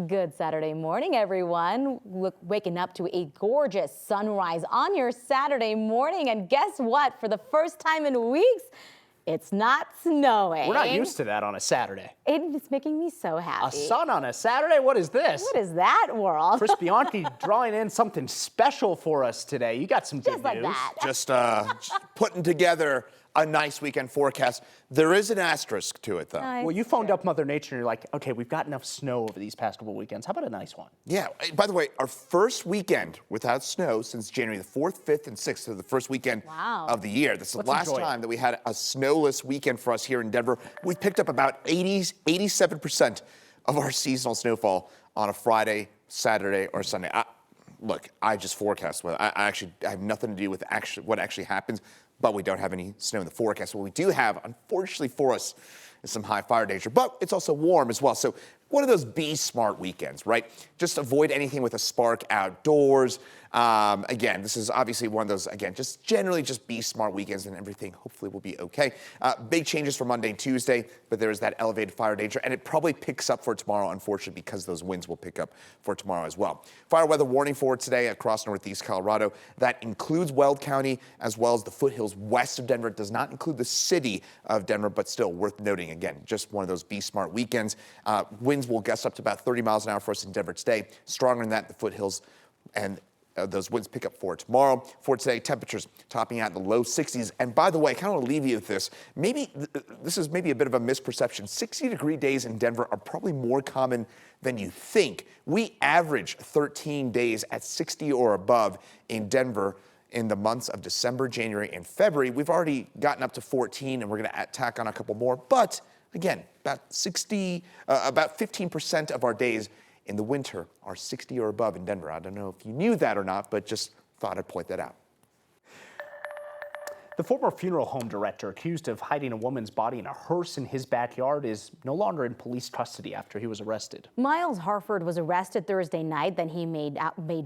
Good Saturday morning, everyone. Waking up to a gorgeous sunrise on your Saturday morning. And guess what? For the first time in weeks, it's not snowing. We're not used to that on a Saturday. It's making me so happy. A sun on a Saturday? What is this? What is that world? Chris Bianchi drawing in something special for us today. You got some good Just like news. that. Just putting together a nice weekend forecast. There is an asterisk to it, though. Well, you phoned up Mother Nature and you're like, okay, we've got enough snow over these past couple weekends. How about a nice one? Yeah. By the way, our first weekend without snow since January the 4th, 5th, and 6th, so the first weekend of the year. This is the last time that we had a snowless weekend for us here in Denver. We picked up about 87% of our seasonal snowfall on a Friday, Saturday, or Sunday. Look, I just forecast. I have nothing to do with what actually happens, but we don't have any snow in the forecast. What we do have, unfortunately for us, is some high fire danger, but it's also warm as well. So one of those be smart weekends, right? Just avoid anything with a spark outdoors. Again, this is obviously one of those, again, just generally just be smart weekends and everything hopefully will be okay. Big changes for Monday and Tuesday, but there is that elevated fire danger, and it probably picks up for tomorrow, unfortunately, because those winds will pick up for tomorrow as well. Fire weather warning for today across northeast Colorado. That includes Weld County as well as the foothills west of Denver. It does not include the city of Denver, but still worth noting. Again, just one of those be smart weekends. Winds will gust up to about 30 miles an hour for us in Denver today. Stronger than that, the foothills, and those winds pick up for tomorrow. For today, temperatures topping out in the low 60s. And by the way, I kind of want to leave you with this. Maybe this is maybe a bit of a misperception. 60-degree days in Denver are probably more common than you think. We average 13 days at 60 or above in Denver in the months of December, January, and February. We've already gotten up to 14, and we're going to tack on a couple more. But again, about 15% of our days in the winter are 60 or above in Denver. I don't know if you knew that or not, but just thought I'd point that out. The former funeral home director accused of hiding a woman's body in a hearse in his backyard is no longer in police custody after he was arrested. Miles Harford was arrested Thursday night. Then he made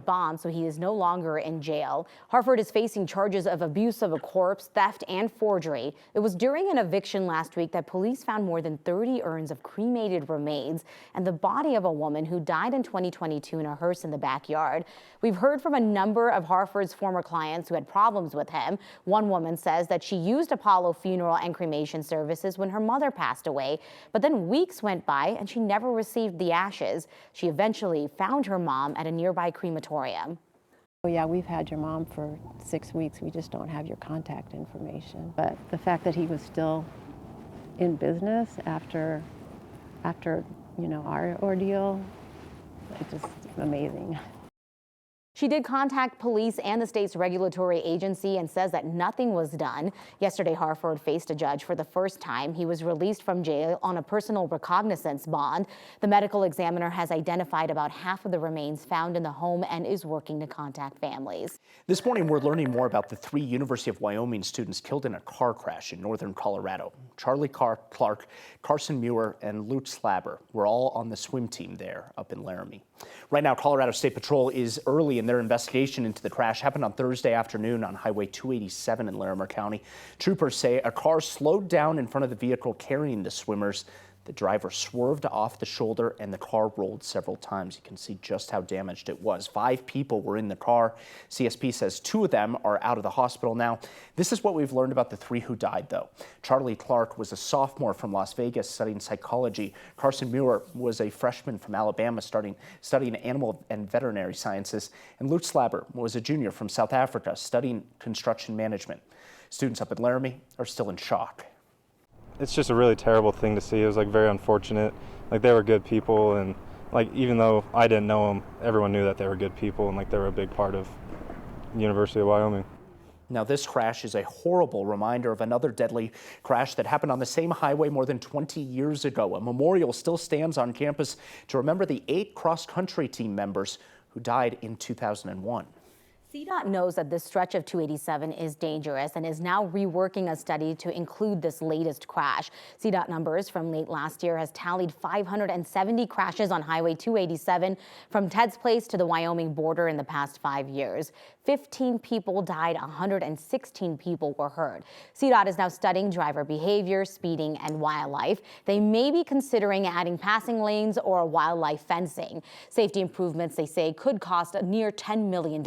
bond, so he is no longer in jail. Harford is facing charges of abuse of a corpse, theft, and forgery. It was during an eviction last week that police found more than 30 urns of cremated remains and the body of a woman who died in 2022 in a hearse in the backyard. We've heard from a number of Harford's former clients who had problems with him. One woman says that she used Apollo funeral and cremation services when her mother passed away, but then weeks went by and she never received the ashes. She eventually found her mom at a nearby crematorium. Oh yeah, we've had your mom for 6 weeks. We just don't have your contact information. But the fact that he was still in business after our ordeal, it's just amazing. She did contact police and the state's regulatory agency and says that nothing was done. Yesterday, Harford faced a judge for the first time. He was released from jail on a personal recognizance bond. The medical examiner has identified about half of the remains found in the home and is working to contact families. This morning, we're learning more about the 3 University of Wyoming students killed in a car crash in northern Colorado. Charlie Clark, Carson Muir, and Luke Slabber were all on the swim team there up in Laramie. Right now, Colorado State Patrol is early in their investigation into the crash. Happened on Thursday afternoon on Highway 287 in Larimer County. Troopers say a car slowed down in front of the vehicle carrying the swimmers. The driver swerved off the shoulder and the car rolled several times. You can see just how damaged it was. 5 people were in the car. CSP says 2 of them are out of the hospital now. This is what we've learned about the 3 who died, though. Charlie Clark was a sophomore from Las Vegas studying psychology. Carson Muir was a freshman from Alabama studying animal and veterinary sciences. And Luke Slabber was a junior from South Africa studying construction management. Students up in Laramie are still in shock. It's just a really terrible thing to see. It was very unfortunate. They were good people, and even though I didn't know them, everyone knew that they were good people and they were a big part of the University of Wyoming. Now, this crash is a horrible reminder of another deadly crash that happened on the same highway more than 20 years ago. A memorial still stands on campus to remember the 8 cross-country team members who died in 2001. CDOT knows that this stretch of 287 is dangerous and is now reworking a study to include this latest crash. CDOT numbers from late last year has tallied 570 crashes on Highway 287 from Ted's Place to the Wyoming border in the past 5 years. 15 people died, 116 people were hurt. CDOT is now studying driver behavior, speeding, and wildlife. They may be considering adding passing lanes or wildlife fencing. Safety improvements, they say, could cost near $10 million.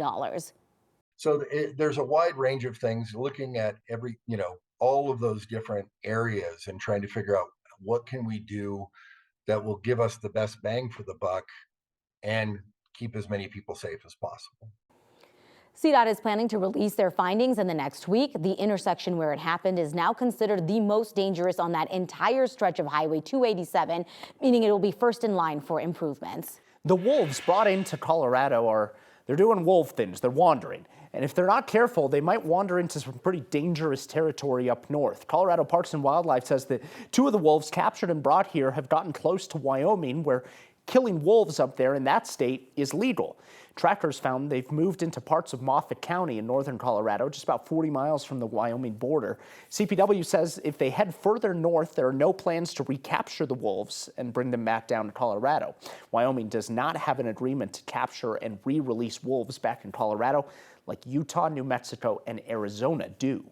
So there's a wide range of things, looking at all of those different areas and trying to figure out what can we do that will give us the best bang for the buck and keep as many people safe as possible. CDOT is planning to release their findings in the next week. The intersection where it happened is now considered the most dangerous on that entire stretch of Highway 287, meaning it will be first in line for improvements. The wolves brought into Colorado they're doing wolf things. They're wandering. And if they're not careful, they might wander into some pretty dangerous territory up north. Colorado Parks and Wildlife says that 2 of the wolves captured and brought here have gotten close to Wyoming, where killing wolves up there in that state is legal. Trackers found they've moved into parts of Moffat County in northern Colorado, just about 40 miles from the Wyoming border. CPW says if they head further north, there are no plans to recapture the wolves and bring them back down to Colorado. Wyoming does not have an agreement to capture and re-release wolves back in Colorado like Utah, New Mexico, and Arizona do.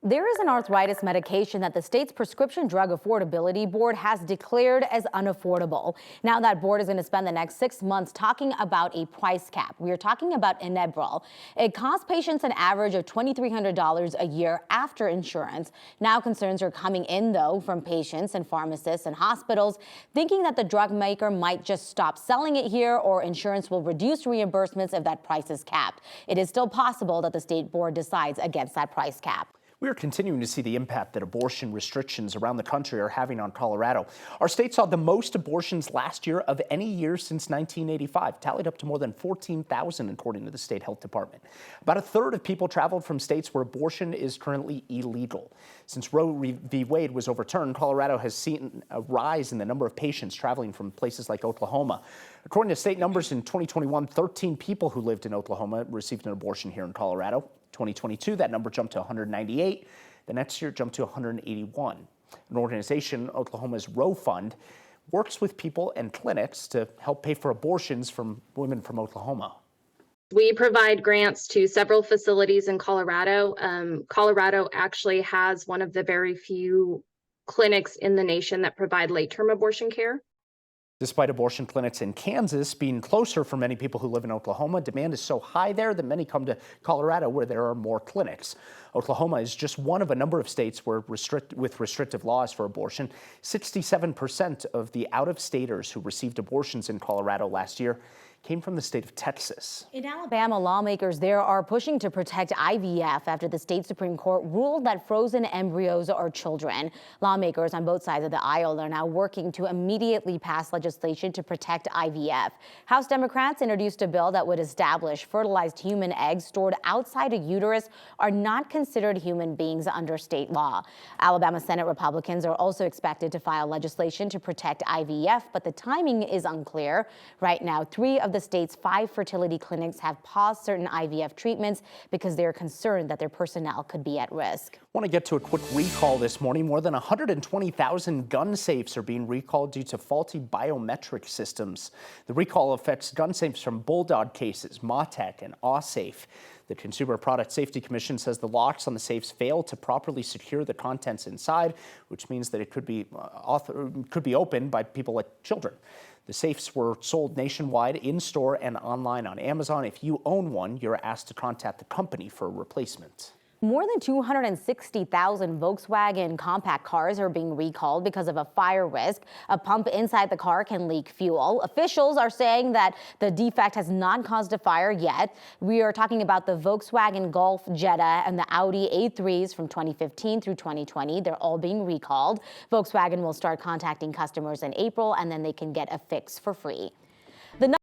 There is an arthritis medication that the state's Prescription Drug Affordability Board has declared as unaffordable. Now that board is going to spend the next 6 months talking about a price cap. We are talking about Aneal. It costs patients an average of $2,300 a year after insurance. Now concerns are coming in, though, from patients and pharmacists and hospitals thinking that the drug maker might just stop selling it here, or insurance will reduce reimbursements if that price is capped. It is still possible that the state board decides against that price cap. We are continuing to see the impact that abortion restrictions around the country are having on Colorado. Our state saw the most abortions last year of any year since 1985, tallied up to more than 14,000 according to the state health department. About a third of people traveled from states where abortion is currently illegal. Since Roe v. Wade was overturned, Colorado has seen a rise in the number of patients traveling from places like Oklahoma. According to state numbers in 2021, 13 people who lived in Oklahoma received an abortion here in Colorado. 2022, that number jumped to 198. The next year, it jumped to 181. An organization, Oklahoma's Roe Fund, works with people and clinics to help pay for abortions from women from Oklahoma. We provide grants to several facilities in Colorado. Colorado actually has one of the very few clinics in the nation that provide late-term abortion care. Despite abortion clinics in Kansas being closer for many people who live in Oklahoma, demand is so high there that many come to Colorado where there are more clinics. Oklahoma is just one of a number of states with restrictive laws for abortion. 67% of the out-of-staters who received abortions in Colorado last year came from the state of Texas. In Alabama, lawmakers there are pushing to protect IVF after the state Supreme Court ruled that frozen embryos are children. Lawmakers on both sides of the aisle are now working to immediately pass legislation to protect IVF. House Democrats introduced a bill that would establish fertilized human eggs stored outside a uterus are not considered human beings under state law. Alabama Senate Republicans are also expected to file legislation to protect IVF, but the timing is unclear. Right now, 3 of the state's 5 fertility clinics have paused certain IVF treatments because they're concerned that their personnel could be at risk. I want to get to a quick recall this morning. More than 120,000 gun safes are being recalled due to faulty biometric systems. The recall affects gun safes from Bulldog cases, Motec, and AwSafe. The Consumer Product Safety Commission says the locks on the safes fail to properly secure the contents inside, which means that it could be opened by people like children. The safes were sold nationwide, in-store and online on Amazon. If you own one, you're asked to contact the company for a replacement. More than 260,000 Volkswagen compact cars are being recalled because of a fire risk. A pump inside the car can leak fuel. Officials are saying that the defect has not caused a fire yet. We are talking about the Volkswagen Golf, Jetta, and the Audi A3s from 2015 through 2020. They're all being recalled. Volkswagen will start contacting customers in April, and then they can get a fix for free.